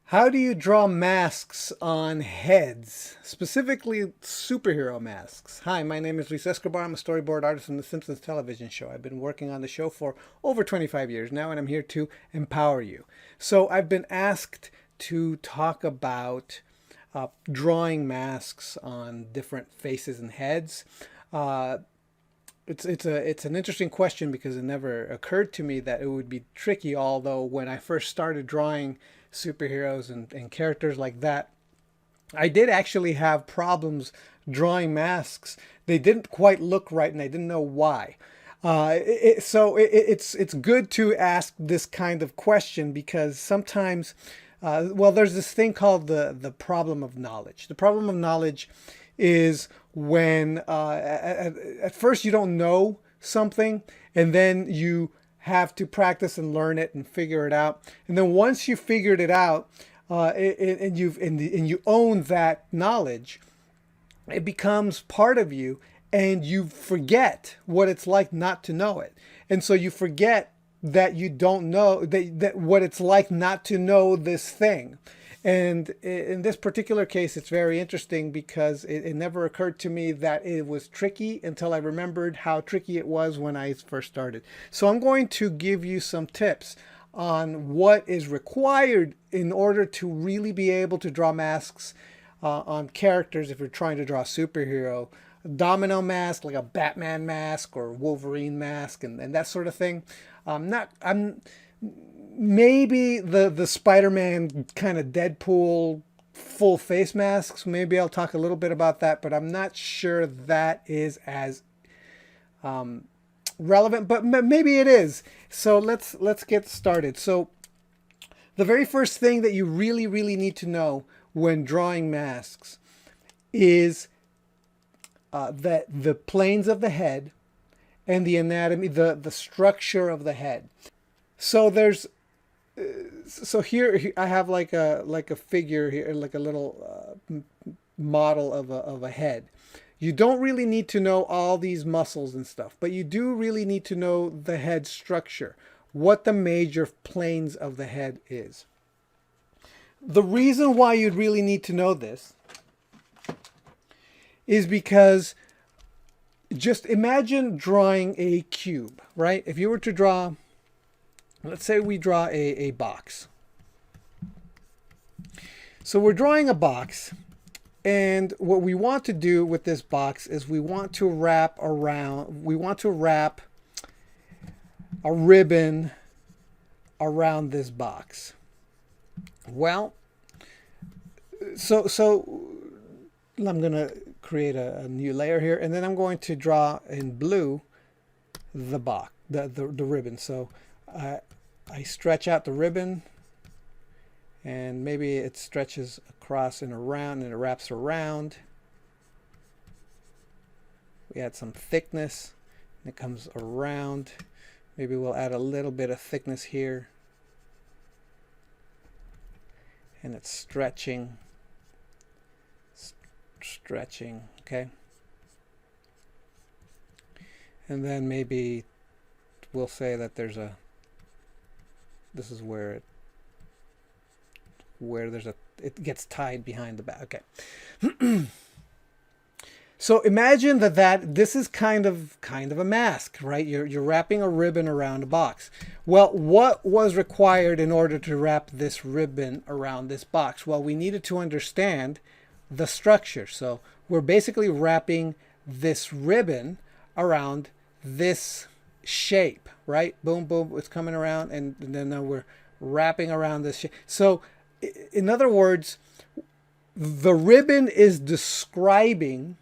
How do you draw masks on heads, specifically superhero masks? Hi, my name is Luis Escobar. I'm a storyboard artist on The Simpsons television show. I've been working on the show for over 25 years now, and I'm here to empower you. So I've been asked to talk about drawing masks on different faces and heads. Uh, it's an interesting question because it never occurred to me that it would be tricky. Although when I first started drawing superheroes and characters like that, I did actually have problems drawing masks. They didn't quite look right, and I didn't know why. It's good to ask this kind of question because sometimes, well, there's this thing called the problem of knowledge. The problem of knowledge is when at first you don't know something, and then you have to practice and learn it and figure it out. And then once you figured it out, and you own that knowledge, it becomes part of you, and you forget what it's like not to know it. And so you forget that you don't know that what it's like not to know this thing. And in this particular case, it's very interesting because it never occurred to me that it was tricky until I remembered how tricky it was when I first started. So I'm going to give you some tips on what is required in order to really be able to draw masks on characters if you're trying to draw a superhero. Domino mask, like a Batman mask or Wolverine mask, and that sort of thing. I'm maybe the Spider-Man kind of Deadpool full face masks. Maybe I'll talk a little bit about that, but I'm not sure that is as relevant, but maybe it is. So let's get started. So the very first thing that you really need to know when drawing masks is that the planes of the head and the anatomy, the structure of the head. So here I have like a figure here, like a little model of a head. You don't really need to know all these muscles and stuff, but you do really need to know the head structure, what the major planes of the head is. The reason why you'd really need to know this is because just imagine drawing a cube, right? If you were to draw, let's say we draw a box. So we're drawing a box, and what we want to do with this box is we want to wrap a ribbon around this box. Well, so I'm going to create a new layer here, and then I'm going to draw in blue the box, the ribbon. So I stretch out the ribbon, and maybe it stretches across and around, and it wraps around. We add some thickness, and it comes around. Maybe we'll add a little bit of thickness here, and it's stretching, okay? And then maybe we'll say that there's a, this is where it gets tied behind the back. Okay. So imagine that this is kind of a mask, right? You're wrapping a ribbon around a box. Well, what was required in order to wrap this ribbon around this box? Well, we needed to understand the structure. So we're basically wrapping this ribbon around this shape, right? Boom, boom, it's coming around, and then now we're wrapping around this shape. So in other words, the ribbon is describing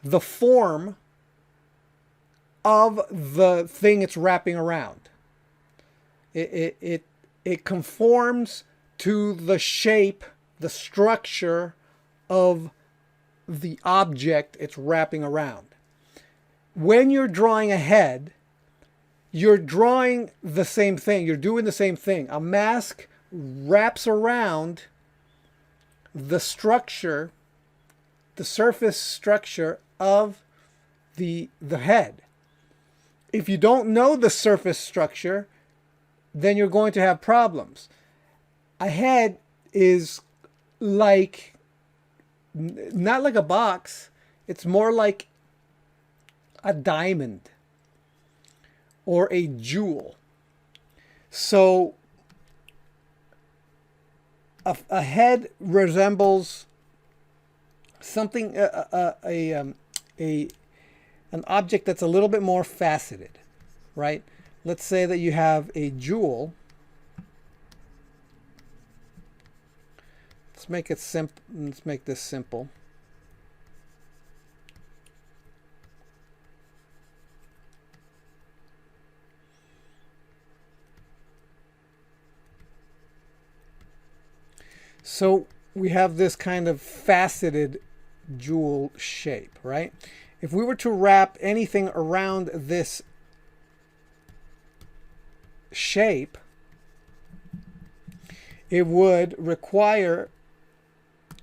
the form of the thing it's wrapping around. It conforms to the shape, the structure of the object it's wrapping around. When you're drawing a head, you're drawing the same thing. You're doing the same thing. A mask wraps around the structure, the surface structure of the head. If you don't know the surface structure, then you're going to have problems. A head is like, not like a box, it's more like a diamond or a jewel. So a head resembles something, a an object that's a little bit more faceted, right? Let's say that you have a jewel. Let's make it simple. Let's make this simple. So we have this kind of faceted jewel shape, right? If we were to wrap anything around this shape, it would require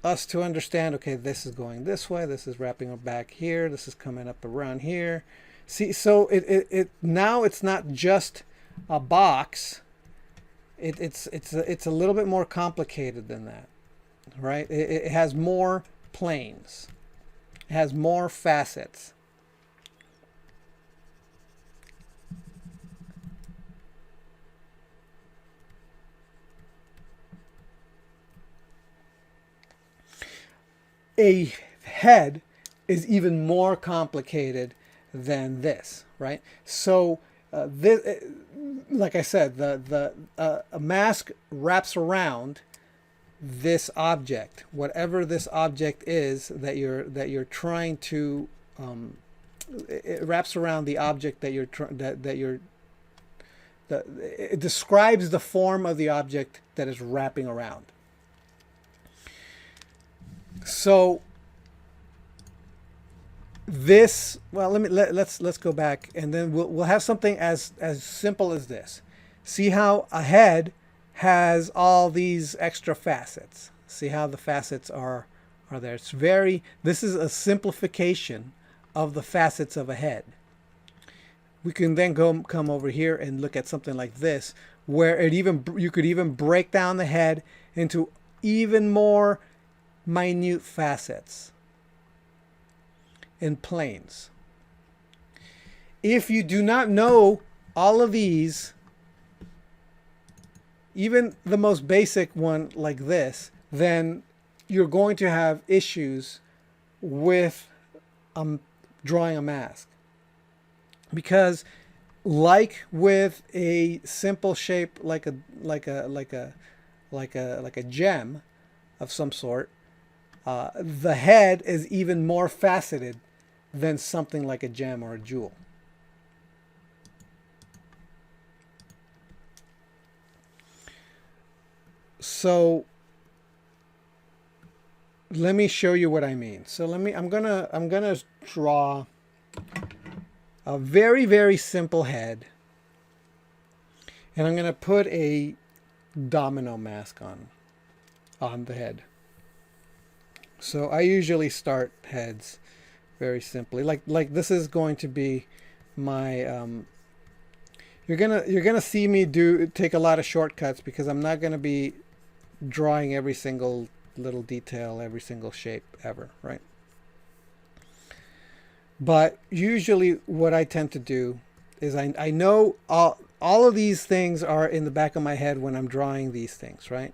us to understand, okay, this is going this way, this is wrapping back here, this is coming up around here. See, so it now it's not just a box. It's a little bit more complicated than that, right? It has more planes. It has more facets. A head is even more complicated than this, right? So this, like I said, a mask wraps around this object, whatever this object is that you're trying to. It wraps around the object that it describes the form of the object that is wrapping around. So this, well, let's go back, and then we'll have something as simple as this. See how a head has all these extra facets. See how the facets are there. This is a simplification of the facets of a head. We can then come over here and look at something like this, where you could even break down the head into even more minute facets and planes. If you do not know all of these, even the most basic one like this, then you're going to have issues with drawing a mask. Because like with a simple shape like a gem of some sort, the head is even more faceted than something like a gem or a jewel. So let me show you what I mean. So I'm gonna draw a very, very simple head, and I'm gonna put a domino mask on the head. So I usually start heads very simply. Like this is going to be my you're gonna see me take a lot of shortcuts, because I'm not gonna be drawing every single little detail, every single shape ever, right? But usually what I tend to do is I know all of these things are in the back of my head when I'm drawing these things, right?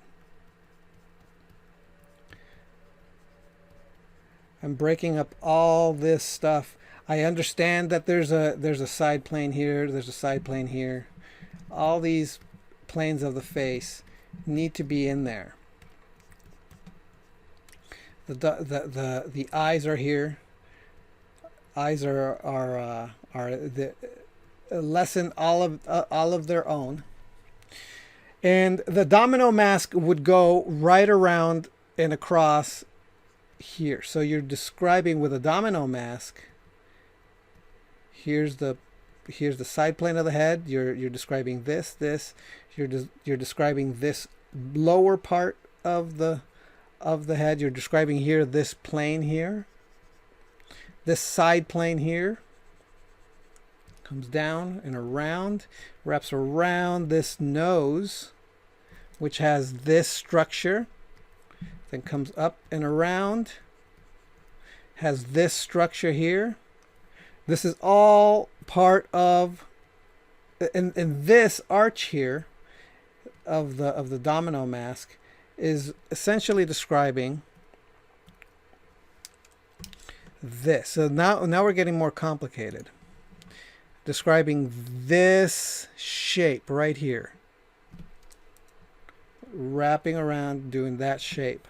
I'm breaking up all this stuff. I understand that there's a side plane here, there's a side plane here. All these planes of the face need to be in there. The eyes are here. Eyes are the lesson all of their own. And the domino mask would go right around and across here. So you're describing with a domino mask. Here's the side plane of the head. You're describing this. You're describing this lower part of the head. You're describing here this plane here. This side plane here comes down and around, wraps around this nose, which has this structure, then comes up and around, has this structure here. This is all part of, and this arch here of the domino mask is essentially describing this. So now we're getting more complicated. Describing this shape right here. Wrapping around, doing that shape.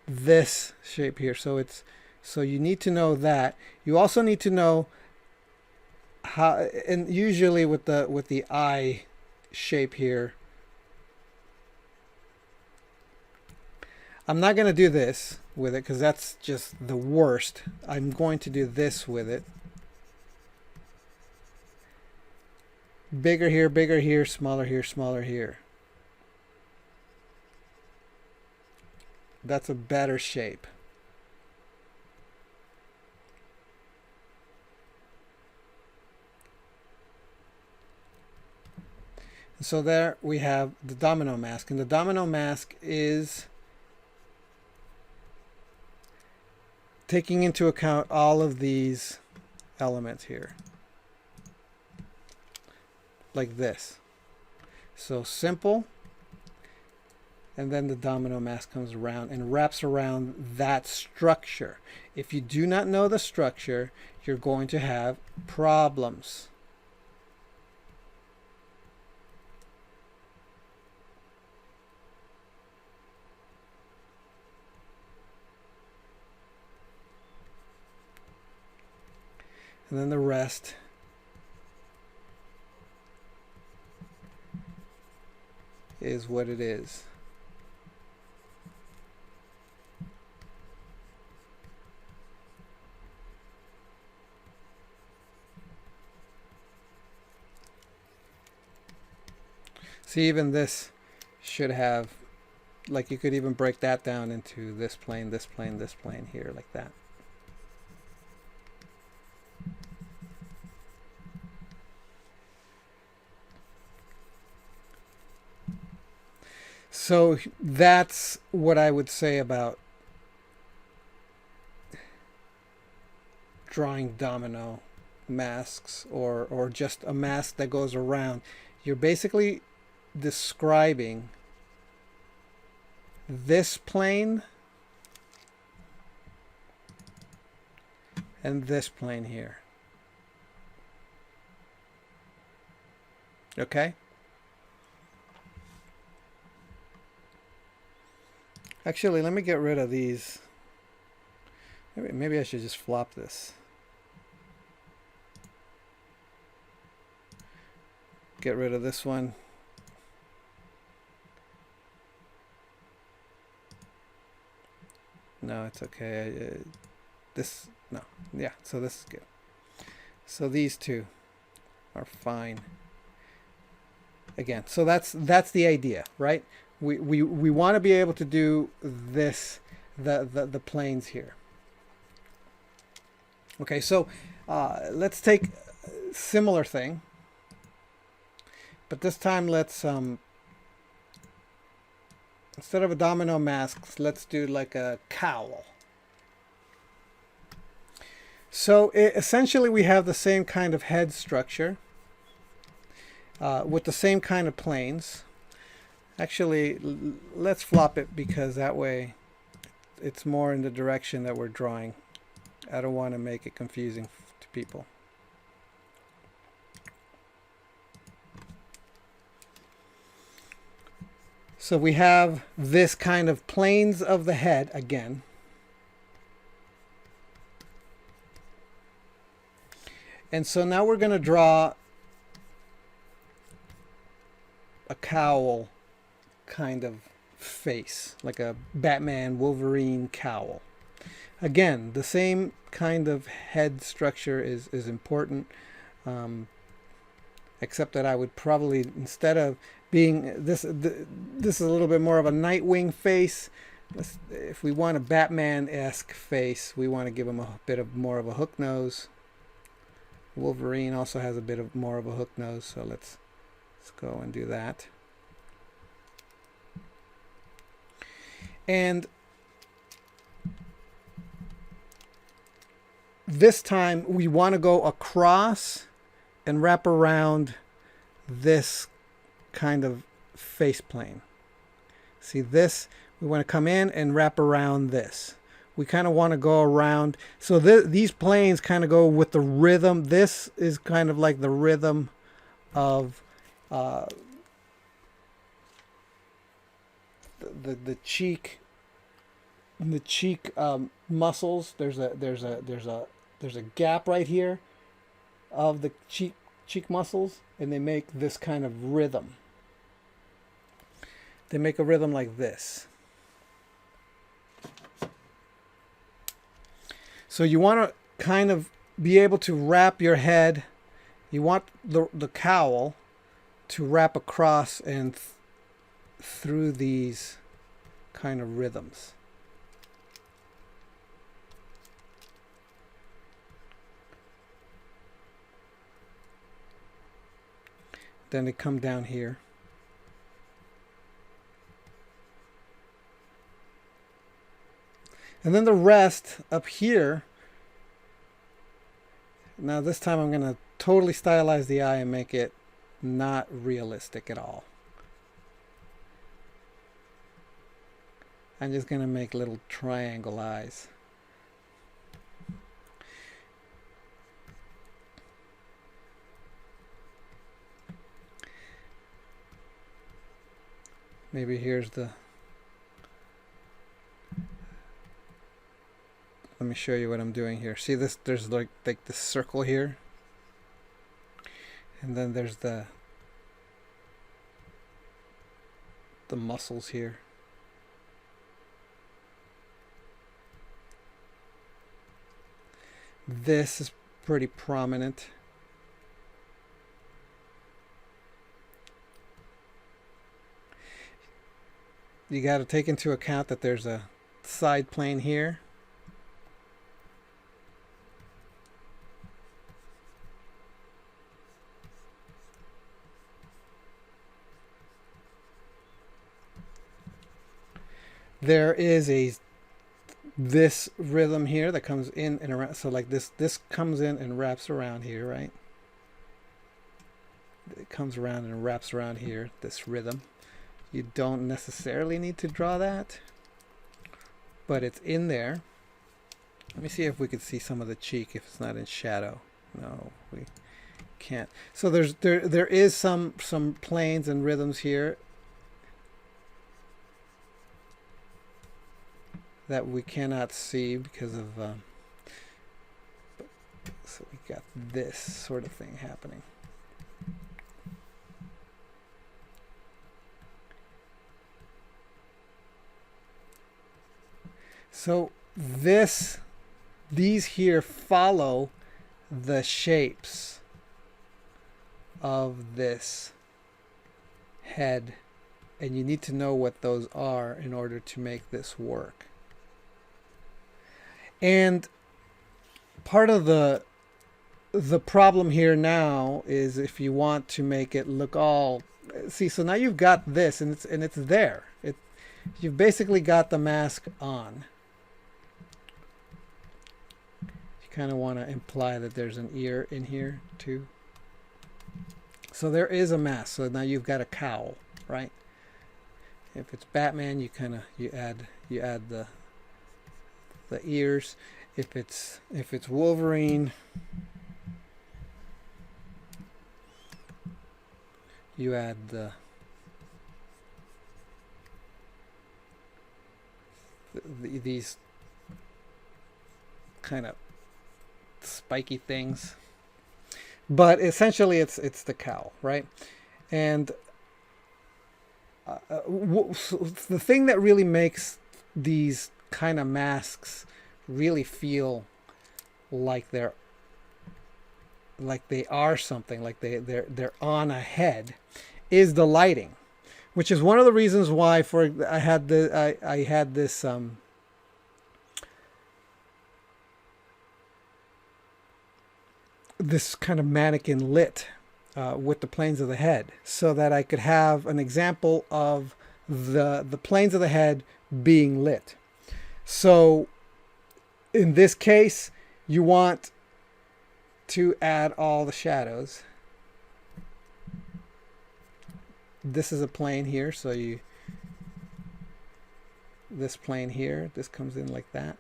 This shape here. So you need to know that. You also need to know how, and usually with the eye shape here. I'm not going to do this with it because that's just the worst. I'm going to do this with it. Bigger here, smaller here, smaller here. That's a better shape. And so there we have the domino mask. And the domino mask is taking into account all of these elements here. Like this. So simple, and then the domino mask comes around and wraps around that structure. If you do not know the structure, you're going to have problems. And then the rest is what it is. See, even this should have, like, you could even break that down into this plane, this plane, this plane here, like that. So that's what I would say about drawing domino masks, or just a mask that goes around. You're basically describing this plane and this plane here. Okay? Actually, let me get rid of these. Maybe I should just flop this. Get rid of this one. No, it's okay. This, no. Yeah, so this is good. So these two are fine. Again, so that's the idea, right? We want to be able to do this, the planes here. Okay, so let's take a similar thing, but this time let's instead of a domino mask, let's do like a cowl. So essentially we have the same kind of head structure with the same kind of planes. Actually, let's flop it because that way it's more in the direction that we're drawing. I don't want to make it confusing to people. So we have this kind of planes of the head again. And so now we're going to draw a cowl kind of face, like a Batman Wolverine cowl. Again, the same kind of head structure is important, except that I would probably, instead of being this is a little bit more of a Nightwing face. If we want a Batman-esque face, we want to give him a bit of more of a hook nose. Wolverine also has a bit of more of a hook nose, so let's go and do that. And this time we want to go across and wrap around this kind of face plane. See this? We want to come in and wrap around this. We kind of want to go around. So these planes kind of go with the rhythm. This is kind of like the rhythm of the cheek muscles. There's a gap right here of the cheek muscles, and they make this kind of rhythm. They make a rhythm like this. So you want to kind of be able to wrap your head. You want the cowl to wrap across and through these kind of rhythms. Then they come down here. And then the rest up here. Now this time I'm going to totally stylize the eye and make it not realistic at all. I'm just going to make little triangle eyes. Maybe here's the... Let me show you what I'm doing here. See this? There's like this circle here. And then there's the muscles here. This is pretty prominent. You got to take into account that there's a side plane here. There is this rhythm here that comes in and around. So like this comes in and wraps around here, right? It comes around and wraps around here, this rhythm. You don't necessarily need to draw that, but it's in there. Let me see if we could see some of the cheek if it's not in shadow. No, we can't. So there is some planes and rhythms here that we cannot see because of so we got this sort of thing happening. So these here follow the shapes of this head, and you need to know what those are in order to make this work. And part of the problem here now is if you want to make it look all, see, so now you've got this and it's there. You've basically got the mask on. You kind of want to imply that there's an ear in here too. So there is a mask. So now you've got a cowl, right? If it's Batman, you add the ears. If it's Wolverine, you add these kind of spiky things, but essentially it's the cowl, right? And the thing that really makes these kind of masks really feel like they are something, like they're on a head, is the lighting, which is one of the reasons why I had this this kind of mannequin lit with the planes of the head, so that I could have an example of the planes of the head being lit. So in this case, you want to add all the shadows. This is a plane here, so this plane here, this comes in like that.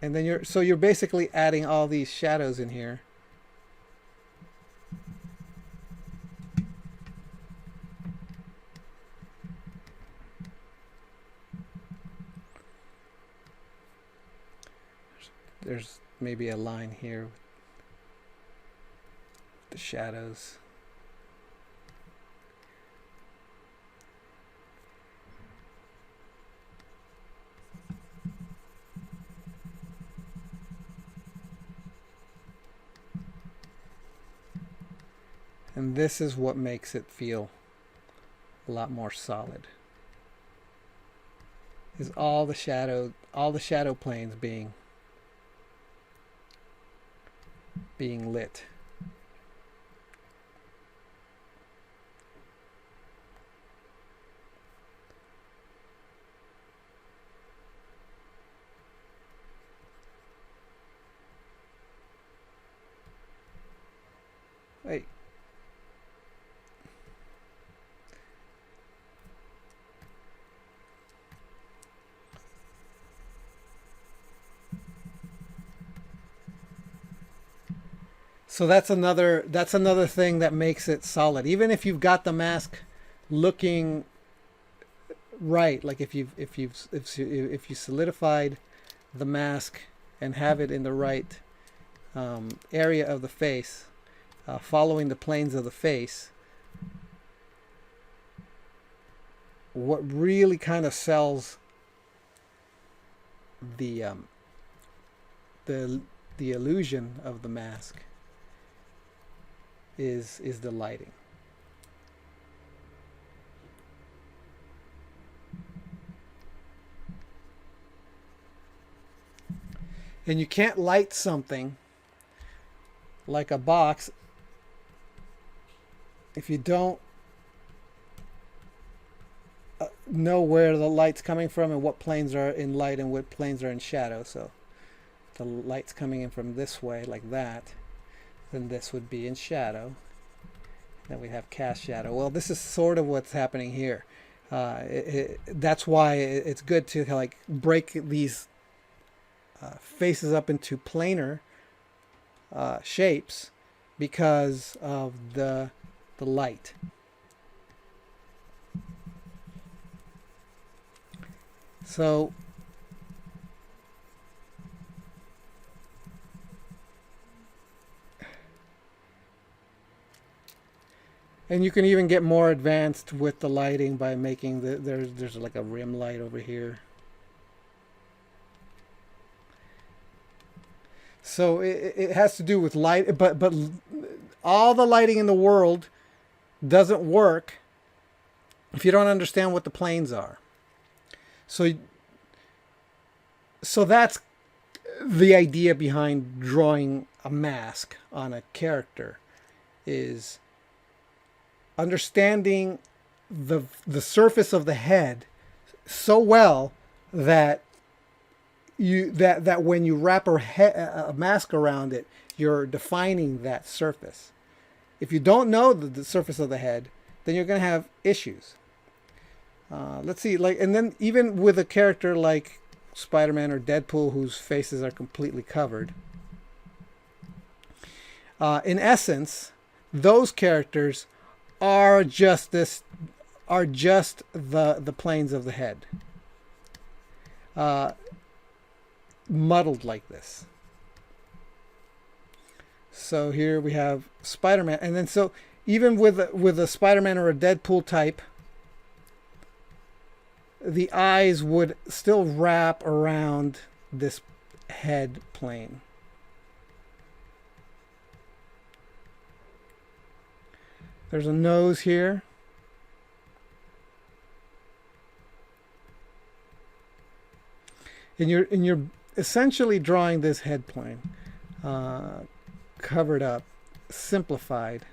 And then you're basically adding all these shadows in here. There's maybe a line here with the shadows. And this is what makes it feel a lot more solid. Is all the shadow planes being lit. Wait. So that's another thing that makes it solid. Even if you've got the mask looking right, like if you solidified the mask and have it in the right area of the face, following the planes of the face, what really kind of sells the illusion of the mask is the lighting. And you can't light something like a box if you don't know where the light's coming from and what planes are in light and what planes are in shadow. So the light's coming in from this way like that, then this would be in shadow. Then we have cast shadow. Well, this is sort of what's happening here. That's why it's good to like break these faces up into planar shapes because of the light. So and you can even get more advanced with the lighting by making there's like a rim light over here. So it has to do with light, but all the lighting in the world doesn't work if you don't understand what the planes are. So that's the idea behind drawing a mask on a character, is understanding the surface of the head so well that that when you wrap a mask around it, you're defining that surface. If you don't know the surface of the head, then you're going to have issues. Let's see, like, and then even with a character like Spider-Man or Deadpool, whose faces are completely covered, in essence, those characters are just the planes of the head, muddled like this. So here we have Spider-Man, and then so even with a Spider-Man or a Deadpool type, the eyes would still wrap around this head plane. There's a nose here. And you're essentially drawing this head plane, covered up, simplified.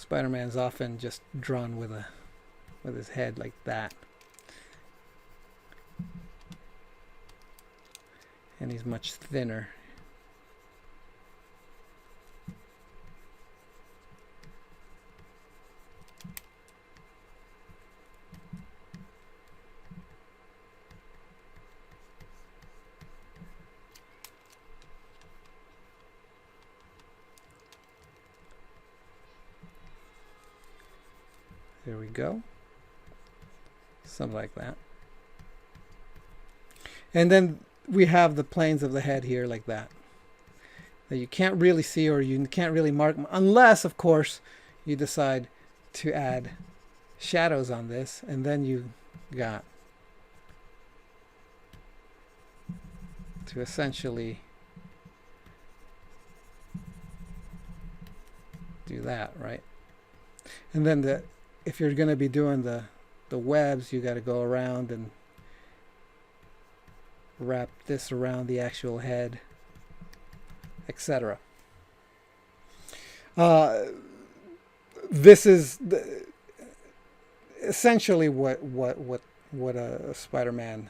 Spider-Man's often just drawn with his head like that. And he's much thinner. There we go. Something like that. And then we have the planes of the head here like that. That you can't really see, or you can't really mark them, unless, of course, you decide to add shadows on this, and then you got to essentially do that, right? And then if you're going to be doing the webs, you got to go around and wrap this around the actual head, etc. This is essentially what a Spider-Man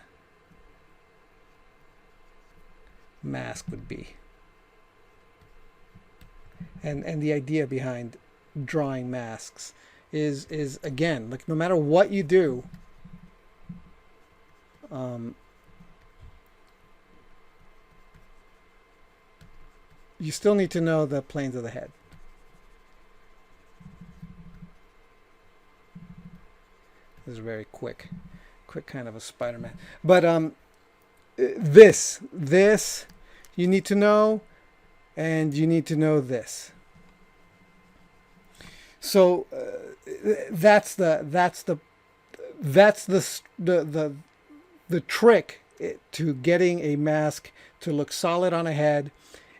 mask would be, and the idea behind drawing masks is again, like, no matter what you do, you still need to know the planes of the head. This is very quick kind of a Spider-Man. But this you need to know, and you need to know this. So that's the trick to getting a mask to look solid on a head,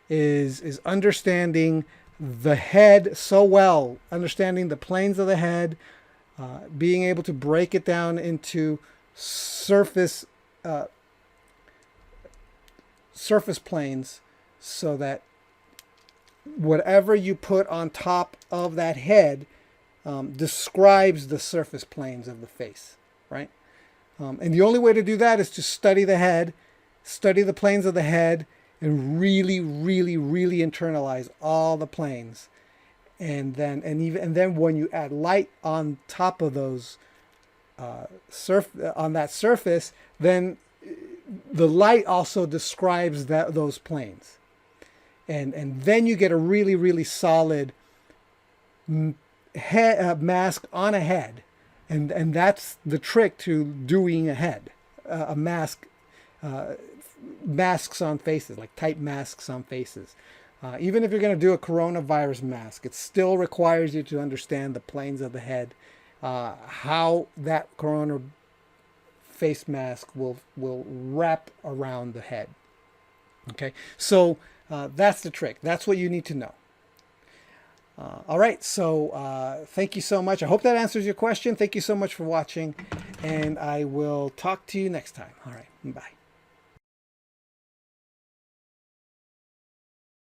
is understanding the head so well, understanding the planes of the head, being able to break it down into surface planes, so that whatever you put on top of that head describes the surface planes of the face, right? And the only way to do that is to study the head, study the planes of the head, and really, really, really internalize all the planes. And then when you add light on top of those on that surface, then the light also describes those planes. And then you get a really, really solid mask on a head. And that's the trick to doing a head, a mask, masks on faces, like type masks on faces. Even if you're going to do a coronavirus mask, it still requires you to understand the planes of the head, how that corona face mask will wrap around the head. Okay, so that's the trick. That's what you need to know. All right, so thank you so much. I hope that answers your question. Thank you so much for watching, and I will talk to you next time. All right, bye.